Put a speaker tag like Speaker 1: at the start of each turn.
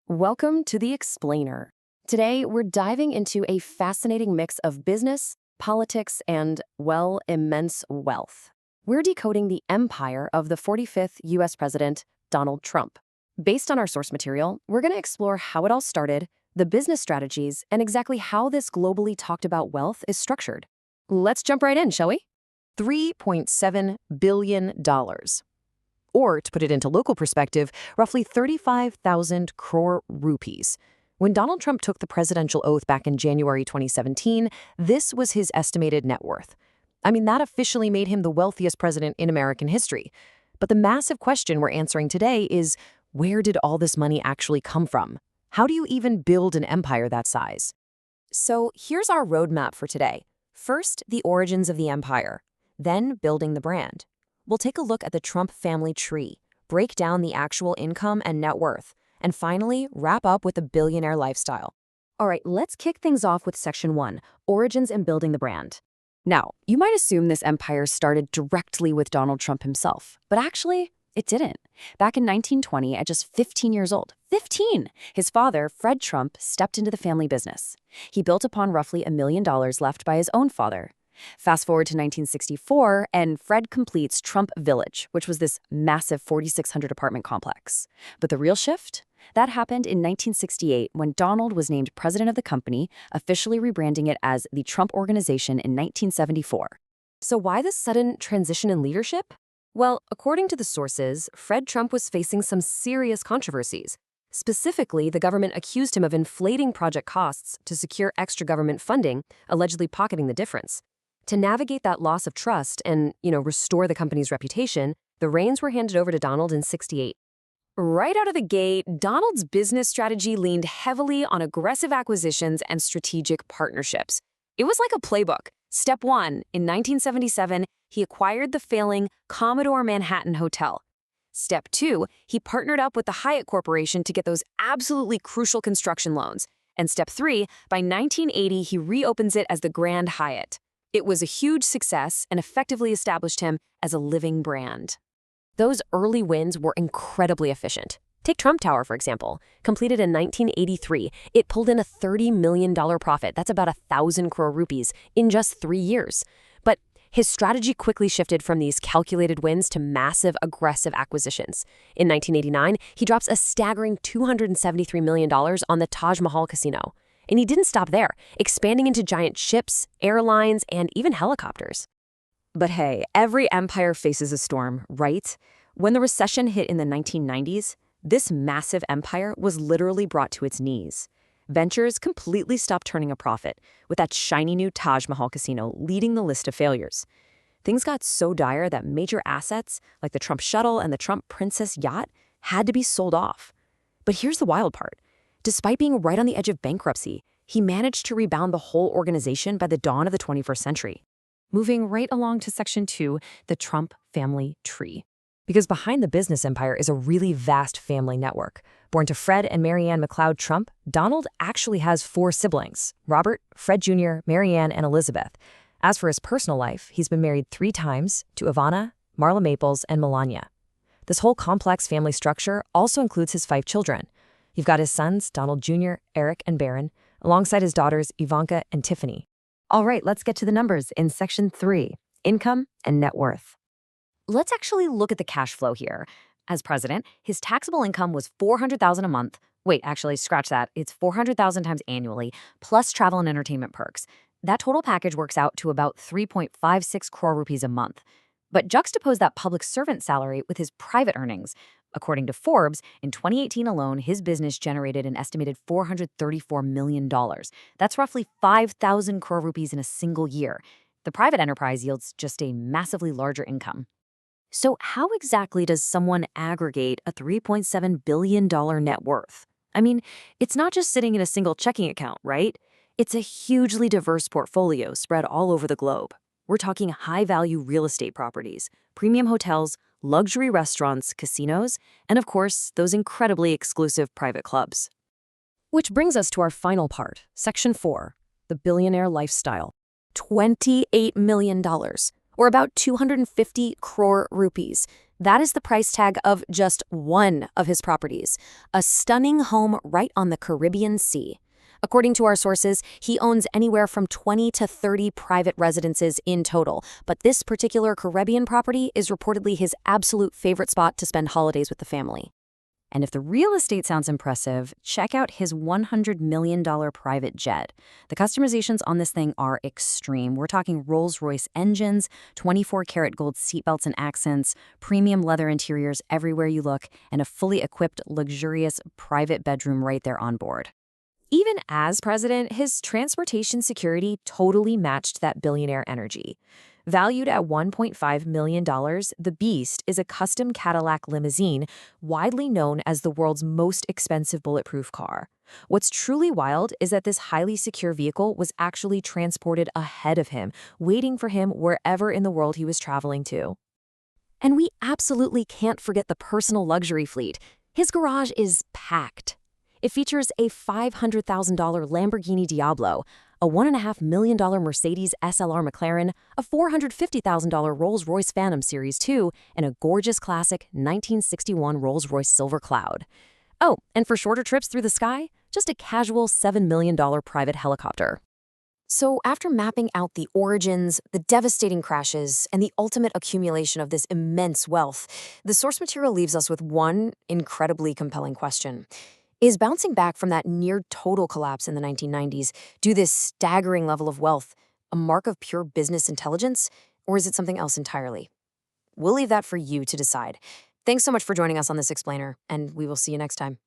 Speaker 1: Welcome to The Explainer. Today, we're diving into a fascinating mix of business, politics, and, well, immense wealth. We're decoding the empire of the 45th U.S. President, Donald Trump. Based on our source material, we're going to explore how it all started, the business strategies, and exactly how this globally talked about wealth is structured. Let's jump right in, shall we? $3.7 billion. Or, to put it into local perspective, roughly 35,000 crore rupees. When Donald Trump took the presidential oath back in January 2017, this was his estimated net worth. I mean, that officially made him the wealthiest president in American history. But the massive question we're answering today is, where did all this money actually come from? How do you even build an empire that size? So here's our roadmap for today. First, the origins of the empire. Then, building the brand. We'll take a look at the Trump family tree, break down the actual income and net worth, and finally, wrap up with the billionaire lifestyle. All right, let's kick things off with Section 1, Origins and Building the Brand. Now, you might assume this empire started directly with Donald Trump himself, but actually, it didn't. Back in 1920, at just 15 years old, 15, his father, Fred Trump, stepped into the family business. He built upon roughly $1 million left by his own father. Fast forward to 1964, and Fred completes Trump Village, which was this massive 4,600 apartment complex. But the real shift? That happened in 1968 when Donald was named president of the company, officially rebranding it as the Trump Organization in 1974. So why this sudden transition in leadership? Well, according to the sources, Fred Trump was facing some serious controversies. Specifically, the government accused him of inflating project costs to secure extra government funding, allegedly pocketing the difference. To navigate that loss of trust and, restore the company's reputation, the reins were handed over to Donald in '68. Right out of the gate, Donald's business strategy leaned heavily on aggressive acquisitions and strategic partnerships. It was like a playbook. Step 1, in 1977, he acquired the failing Commodore Manhattan Hotel. Step 2, he partnered up with the Hyatt Corporation to get those absolutely crucial construction loans. And Step 3, by 1980, he reopens it as the Grand Hyatt. It was a huge success and effectively established him as a living brand. Those early wins were incredibly efficient. Take Trump Tower, for example. Completed in 1983, it pulled in a $30 million profit. That's about 1,000 crore rupees in just 3 years. But his strategy quickly shifted from these calculated wins to massive, aggressive acquisitions. In 1989, he drops a staggering $273 million on the Taj Mahal Casino. And he didn't stop there, expanding into giant ships, airlines, and even helicopters. But hey, every empire faces a storm, right? When the recession hit in the 1990s, this massive empire was literally brought to its knees. Ventures completely stopped turning a profit, with that shiny new Taj Mahal Casino leading the list of failures. Things got so dire that major assets, like the Trump shuttle and the Trump Princess yacht, had to be sold off. But here's the wild part. Despite being right on the edge of bankruptcy, he managed to rebound the whole organization by the dawn of the 21st century. Moving right along to Section 2, the Trump family tree. Because behind the business empire is a really vast family network. Born to Fred and Marianne McLeod Trump, Donald actually has 4 siblings: Robert, Fred Jr., Marianne, and Elizabeth. As for his personal life, he's been married 3 times to Ivana, Marla Maples, and Melania. This whole complex family structure also includes his 5 children. You've got his sons, Donald Jr., Eric, and Barron, alongside his daughters, Ivanka and Tiffany. All right, let's get to the numbers in Section 3, Income and Net Worth. Let's actually look at the cash flow here. As president, his taxable income was $400,000 a month. Wait, actually, scratch that. It's $400,000 times annually, plus travel and entertainment perks. That total package works out to about 3.56 crore rupees a month. But juxtapose that public servant salary with his private earnings. According to Forbes, in 2018 alone, his business generated an estimated $434 million. That's roughly 5,000 crore rupees in a single year. The private enterprise yields just a massively larger income. So how exactly does someone aggregate a $3.7 billion net worth? I mean, it's not just sitting in a single checking account, right? It's a hugely diverse portfolio spread all over the globe. We're talking high-value real estate properties, premium hotels, luxury restaurants, casinos, and of course, those incredibly exclusive private clubs. Which brings us to our final part, Section 4, the billionaire lifestyle. $28 million, or about 250 crore rupees.
Speaker 2: That is the price tag of just one of his properties, a stunning home right on the Caribbean Sea. According to our sources, he owns anywhere from 20 to 30 private residences in total, but this particular Caribbean property is reportedly his absolute favorite spot to spend holidays with the family.
Speaker 1: And if the real estate sounds impressive, check out his $100 million private jet. The customizations on this thing are extreme. We're talking Rolls-Royce engines, 24-karat gold seatbelts and accents, premium leather interiors everywhere you look, and a fully equipped, luxurious private bedroom right there on board. Even as president, his transportation security totally matched that billionaire energy. Valued at $1.5 million, the Beast is a custom Cadillac limousine, widely known as the world's most expensive bulletproof car. What's truly wild is that this highly secure vehicle was actually transported ahead of him, waiting for him wherever in the world he was traveling to.
Speaker 2: And we absolutely can't forget the personal luxury fleet. His garage is packed. It features a $500,000 Lamborghini Diablo, a $1.5 million Mercedes SLR McLaren, a $450,000 Rolls-Royce Phantom Series 2, and a gorgeous classic 1961 Rolls-Royce Silver Cloud. Oh, and for shorter trips through the sky, just a casual $7 million private helicopter.
Speaker 1: So after mapping out the origins, the devastating crashes, and the ultimate accumulation of this immense wealth, the source material leaves us with one incredibly compelling question. Is bouncing back from that near-total collapse in the 1990s, due this staggering level of wealth, a mark of pure business intelligence, or is it something else entirely? We'll leave that for you to decide. Thanks so much for joining us on this explainer, and we will see you next time.